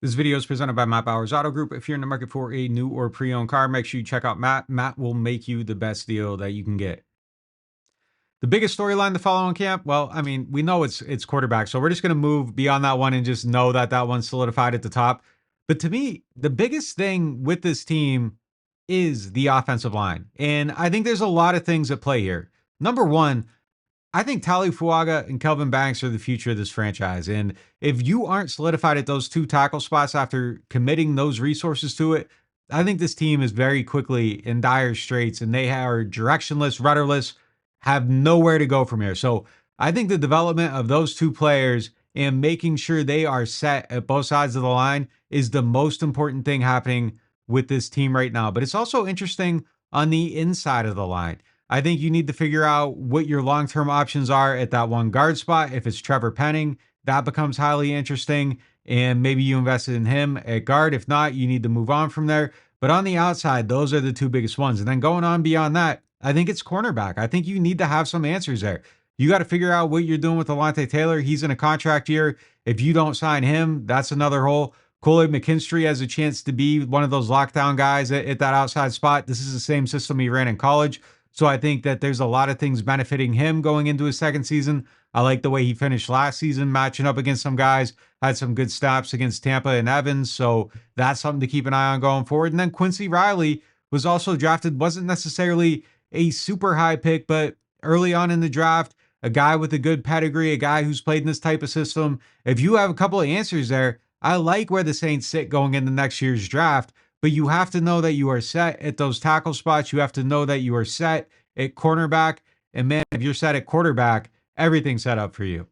This video is presented by Matt Bowers Auto Group. If you're in the market for a new or pre-owned car, make sure you check out Matt. Matt will make you the best deal that you can get. The biggest storyline to follow in camp, well, I mean, we know it's quarterback, so we're just going to move beyond that one and just know that that one's solidified at the top. But to me, the biggest thing with this team is the offensive line. And I think there's a lot of things at play here. Number one, I think Tali Fuaga and Kelvin Banks are the future of this franchise. And if you aren't solidified at those two tackle spots after committing those resources to it, I think this team is very quickly in dire straits and they are directionless, rudderless, have nowhere to go from here. So I think the development of those two players and making sure they are set at both sides of the line is the most important thing happening with this team right now. But it's also interesting on the inside of the line. I think you need to figure out what your long-term options are at that one guard spot. If it's Trevor Penning, that becomes highly interesting. And maybe you invested in him at guard. If not, you need to move on from there. But on the outside, those are the two biggest ones. And then going on beyond that, I think it's cornerback. I think you need to have some answers there. You got to figure out what you're doing with Alontae Taylor. He's in a contract year. If you don't sign him, that's another hole. Kool-Aid McKinstry has a chance to be one of those lockdown guys at that outside spot. This is the same system he ran in college. So I think that there's a lot of things benefiting him going into his second season. I like the way he finished last season, matching up against some guys, had some good stops against Tampa and Evans. So that's something to keep an eye on going forward. And then Quincy Riley was also drafted, wasn't necessarily a super high pick, but early on in the draft, a guy with a good pedigree, a guy who's played in this type of system. If you have a couple of answers there, I like where the Saints sit going into next year's draft. But you have to know that you are set at those tackle spots. You have to know that you are set at cornerback. And man, if you're set at quarterback, everything's set up for you.